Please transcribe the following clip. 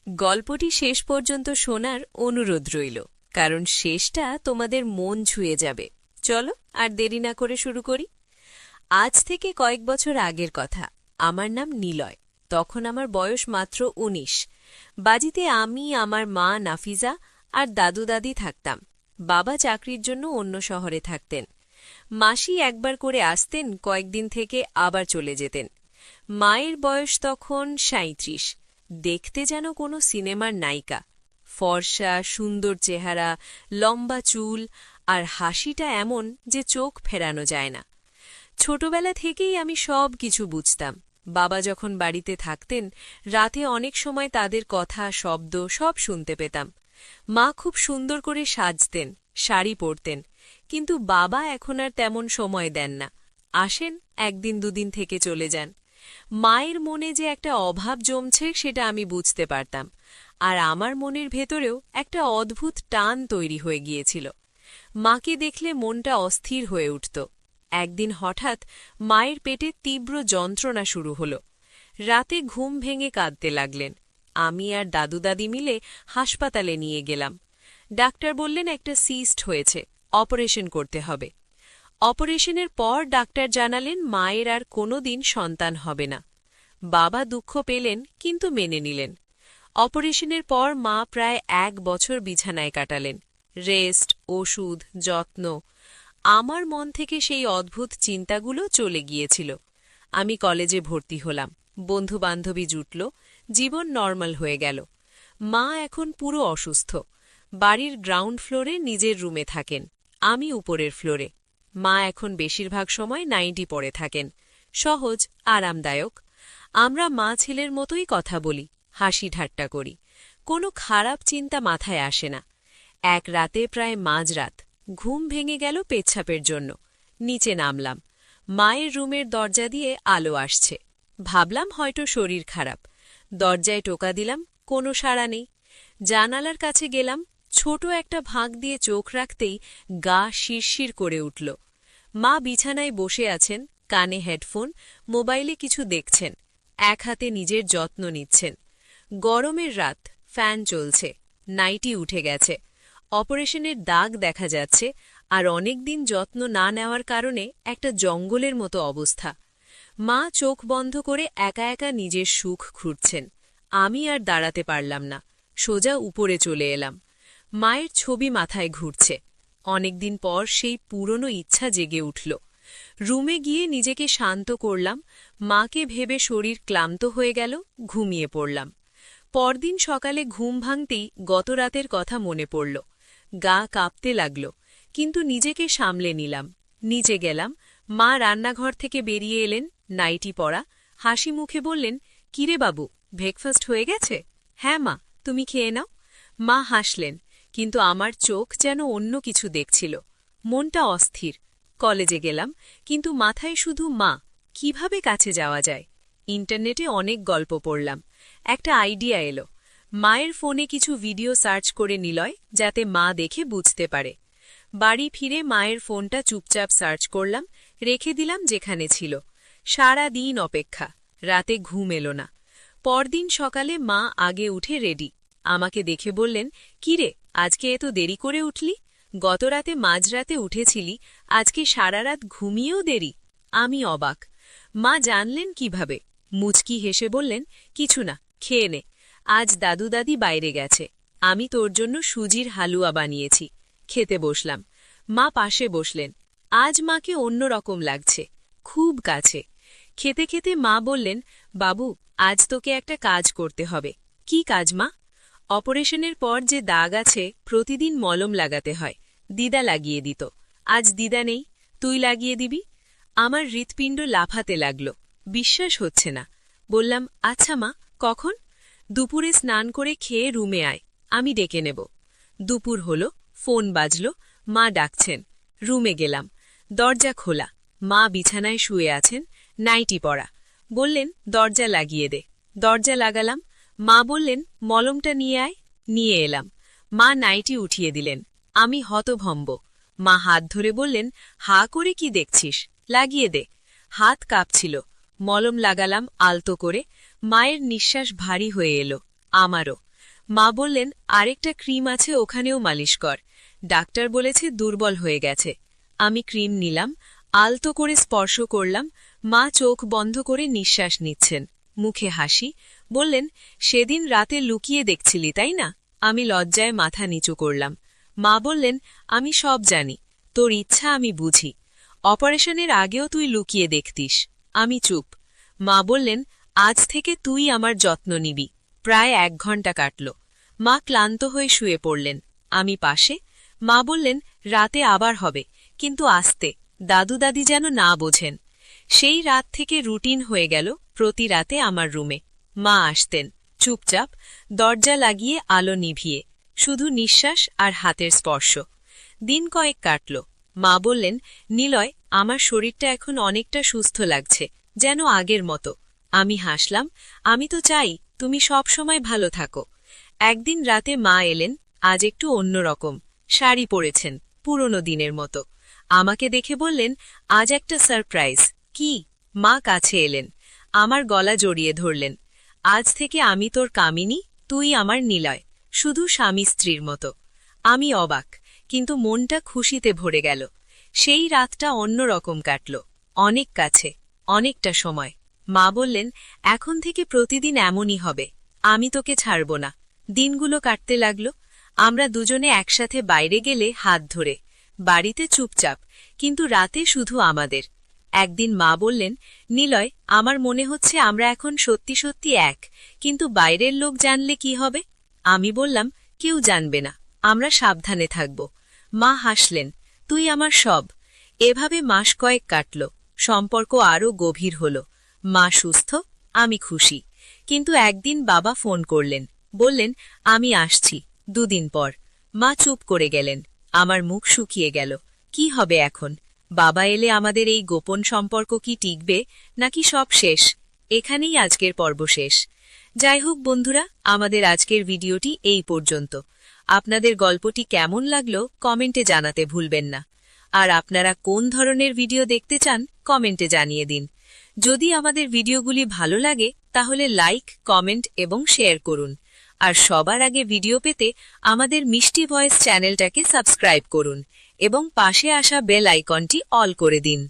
গল্পটি শেষ পর্যন্ত শোনার অনুরোধ রইল, কারণ শেষটা তোমাদের মন ছুঁয়ে যাবে। চলো আর দেরি না করে শুরু করি। আজ থেকে কয়েক বছর আগের কথা। আমার নাম নিলয়। তখন আমার বয়স মাত্র ১৯। বাজিতে আমি, আমার মা নাফিজা আর দাদু দাদি থাকতাম। বাবা চাকরির জন্য অন্য শহরে থাকতেন। মাসি একবার করে আসতেন, কয়েকদিন থেকে আবার চলে যেতেন। মায়ের বয়স তখন ৩৭। দেখতে যেন কোনো সিনেমার নায়িকা। ফর্সা, সুন্দর চেহারা, লম্বা চুল আর হাসিটা এমন যে চোখ ফেরানো যায় না। ছোটবেলা থেকেই আমি সব কিছু বুঝতাম। বাবা যখন বাড়িতে থাকতেন, রাতে অনেক সময় তাদের কথা, শব্দ সব শুনতে পেতাম। মা খুব সুন্দর করে সাজতেন, শাড়ি পরতেন, কিন্তু বাবা এখন আর তেমন সময় দেন না। আসেন, একদিন দুদিন থেকে চলে যান। মায়ের মনে যে একটা অভাব জমছে সেটা আমি বুঝতে পারতাম, আর আমার মনের ভেতরেও একটা অদ্ভুত টান তৈরি হয়ে গিয়েছিল। মাকে দেখলে মনটা অস্থির হয়ে উঠত। একদিন হঠাৎ মায়ের পেটে তীব্র যন্ত্রণা শুরু হল। রাতে ঘুম ভেঙে কাঁদতে লাগলেন। আমি আর দাদু দাদি মিলে হাসপাতালে নিয়ে গেলাম। ডাক্তার বললেন একটা সিস্ট হয়েছে, অপারেশন করতে হবে। অপারেশনের পর ডাক্তার জানালেন মায়ের আর কোনোদিন সন্তান হবে না। বাবা দুঃখ পেলেন, কিন্তু মেনে নিলেন। অপারেশনের পর মা প্রায় ১ বছর বিছানায় কাটালেন। রেস্ট, ওষুধ, যত্ন। আমার মন থেকে সেই অদ্ভুত চিন্তাগুলো চলে গিয়েছিল। আমি কলেজে ভর্তি হলাম, বন্ধু বান্ধবী জুটল, জীবন নর্মাল হয়ে গেল। মা এখন পুরো অসুস্থ। বাড়ির গ্রাউন্ড ফ্লোরে নিজের রুমে থাকেন, আমি উপরের ফ্লোরে। মা এখন বেশিরভাগ সময় নাইটি পরে থাকেন। সহজ, আরামদায়ক। আমরা মা ছেলের মতোই কথা বলি, হাসি ঠাট্টা করি। কোনো খারাপ চিন্তা মাথায় আসে না। এক রাতে প্রায় মাঝরাত, ঘুম ভেঙে গেল পেচ্ছাপের জন্য। নিচে নামলাম। মায়ের রুমের দরজা দিয়ে আলো আসছে। ভাবলাম হয়তো শরীর খারাপ। দরজায় টোকা দিলাম, কোনো সাড়া নেই। জানালার কাছে গেলাম, ছোট একটা ফাঁক দিয়ে চোখ রাখতেই গা শিরশির করে উঠল। মা বিছানায় বসে আছেন, কানে হেডফোন, মোবাইলে কিছু দেখছেন। এক হাতে নিজের যত্ন নিচ্ছেন। গরমের রাত, ফ্যান চলছে, নাইটি উঠে গেছে। অপারেশনের দাগ দেখা যাচ্ছে, আর অনেকদিন যত্ন না নেওয়ার কারণে একটা জঙ্গলের মতো অবস্থা। মা চোখ বন্ধ করে একা একা নিজের সুখ খুঁজছেন। আমি আর দাঁড়াতে পারলাম না, সোজা উপরে চলে এলাম। মায়ের ছবি মাথায় ঘুরছে। অনেকদিন পর সেই পুরনো ইচ্ছা জেগে উঠল। রুমে গিয়ে নিজেকে শান্ত করলাম। মাকে ভেবে শরীর ক্লান্ত হয়ে গেল, ঘুমিয়ে পড়লাম। পরদিন সকালে ঘুম ভাঙতেই গত রাতের কথা মনে পড়ল। গা কাঁপতে লাগল, কিন্তু নিজেকে সামলে নিলাম। নিচে গেলাম। মা রান্নাঘর থেকে বেরিয়ে এলেন, নাইটি পরা, হাসি মুখে বললেন, কিরে বাবু, ব্রেকফাস্ট হয়ে গেছে? হ্যাঁ মা, তুমি খেয়ে নাও। মা হাসলেন, কিন্তু আমার চোখ যেন অন্য কিছু দেখছিল। মনটা অস্থির। কলেজে গেলাম, কিন্তু মাথায় শুধু মা, কিভাবে কাছে যাওয়া যায়। ইন্টারনেটে অনেক গল্প পড়লাম। একটা আইডিয়া এলো। মায়ের ফোনে কিছু ভিডিও সার্চ করে নিলয়, যাতে মা দেখে বুঝতে পারে। বাড়ি ফিরে মায়ের ফোনটা চুপচাপ সার্চ করলাম, রেখে দিলাম যেখানে ছিল। সারা দিন অপেক্ষা, রাতে ঘুম এলো না। পরদিন সকালে মা আগে উঠে রেডি। আমাকে দেখে বললেন, কিরে, আজকে এত দেরি করে উঠলি? গতরাতে মাঝরাতে উঠেছিলি, আজকে সারা রাত ঘুমিয়েও দেরি। আমি অবাক। মা জানলেন কিভাবে? মুচকি হেসে বললেন, কিছু না, খেয়ে নে। আজ দাদু দাদি বাইরে গেছে, আমি তোর জন্য সুজির হালুয়া বানিয়েছি। খেতে বসলাম। মা পাশে বসলেন। আজ মাকে অন্যরকম লাগছে, খুব কাছে। খেতে খেতে মা বললেন, বাবু, আজ তোকে একটা কাজ করতে হবে। কি কাজ মা? অপারেশনের পর যে দাগ আছে, প্রতিদিন মলম লাগাতে হয়। দিদা লাগিয়ে দিত, আজ দিদা নেই, তুই লাগিয়ে দিবি। আমার হৃৎপিণ্ড লাফাতে লাগল, বিশ্বাস হচ্ছে না। বললাম, আচ্ছা মা, কখন? দুপুরে স্নান করে খেয়ে রুমে আয়, আমি ডেকে নেব। দুপুর হল, ফোন বাজল, মা ডাকছেন। রুমে গেলাম। দরজা খোলা। মা বিছানায় শুয়ে আছেন, নাইটি পরা। বললেন, দরজা লাগিয়ে দে। দরজা লাগালাম। মা বললেন, মলমটা নিয়ে আয়। নিয়ে এলাম। মা নাইটি উঠিয়ে দিলেন। আমি হতভম্ব। মা হাত ধরে বললেন, হা করে কি দেখছিস, লাগিয়ে দে। হাত কাঁপছিল। মলম লাগালাম আলতো করে। মায়ের নিঃশ্বাস ভারী হয়ে এলো, আমারও। মা বললেন আরেকটা ক্রিম আছে, ওখানেও মালিশ কর। ডাক্তার বলেছে দুর্বল হয়ে গেছে। আমি ক্রিম নিলাম, আলতো করে স্পর্শ করলাম। মা চোখ বন্ধ করে নিঃশ্বাস নিচ্ছেন, মুখে হাসি। বললেন, সেদিন রাতে লুকিয়ে দেখছিলি তাই না? আমি লজ্জায় মাথা নিচু করলাম। মা বললেন, আমি সব জানি, তোর ইচ্ছা আমি বুঝি। অপারেশনের আগেও তুই লুকিয়ে দেখতিস। আমি চুপ। মা বললেন, আজ থেকে তুই আমার যত্ন নিবি। প্রায় 1 ঘন্টা কাটল। মা ক্লান্ত হয়ে শুয়ে পড়লেন, আমি পাশে। মা বললেন, রাতে আবার হবে, কিন্তু আস্তে, দাদু দাদি যেন না বোঝেন। সেই রাত থেকে রুটিন হয়ে গেল। প্রতি রাতে আমার রুমে মা আসতেন, চুপচাপ, দরজা লাগিয়ে আলো নিভিয়ে, শুধু নিঃশ্বাস আর হাতের স্পর্শ। দিন কয়েক কাটল। মা বললেন, নিলয়, আমার শরীরটা এখন অনেকটা সুস্থ লাগছে, যেন আগের মতো। আমি হাসলাম, আমি তো চাই তুমি সব সময় ভালো থাকো। একদিন রাতে মা এলেন, আজ একটু অন্যরকম। শাড়ি পরেছেন, পুরনো দিনের মতো। আমাকে দেখে বললেন, আজ একটা সারপ্রাইজ। কি? মা কাছে এলেন, আমার গলা জড়িয়ে ধরলেন। আজ থেকে আমি তোর কামিনী, তুই আমার নিলয়, শুধু স্বামী স্ত্রীর মতো। আমি অবাক, কিন্তু মনটা খুশিতে ভরে গেল। সেই রাতটা অন্যরকম কাটল, অনেক কাছে, অনেকটা সময়। মা বললেন, এখন থেকে প্রতিদিন এমনই হবে, আমি তোকে ছাড়ব না। দিনগুলো কাটতে লাগল। আমরা দুজনে একসাথে বাইরে গেলে হাত ধরে, বাড়িতে চুপচাপ, কিন্তু রাতে শুধু আমাদের। একদিন মা বললেন, নিলয়, আমার মনে হচ্ছে আমরা এখন সত্যি সত্যি এক, কিন্তু বাইরের লোক জানলে কি হবে? আমি বললাম, কেউ জানবে না, আমরা সাবধানে থাকব। মা হাসলেন, তুই আমার সব। এভাবে মাস কয়েক কাটল, সম্পর্ক আরও গভীর হল। মা সুস্থ, আমি খুশি। কিন্তু একদিন বাবা ফোন করলেন, বললেন, আমি আসছি 2 দিন পর। মা চুপ করে গেলেন, আমার মুখ শুকিয়ে গেল। কি হবে এখন? বাবা এলে আমাদের এই গোপন সম্পর্ক কি টিকবে, নাকি সব শেষ? এখানেই আজকের পর্ব শেষ। যাই হোক বন্ধুরা, আমাদের আজকের ভিডিওটি এই পর্যন্ত। আপনাদের গল্পটি কেমন লাগলো কমেন্টে জানাতে ভুলবেন না। আর আপনারা কোন ধরনের ভিডিও দেখতে চান কমেন্টে জানিয়ে দিন। যদি আমাদের ভিডিওগুলি ভালো লাগে তাহলে লাইক, কমেন্ট এবং শেয়ার করুন। আর সবার আগে ভিডিও পেতে আমাদের মিষ্টি ভয়েস চ্যানেলটাকে সাবস্ক্রাইব করুন এবং পাশে আসা বেল আইকনটি অল করে দিন।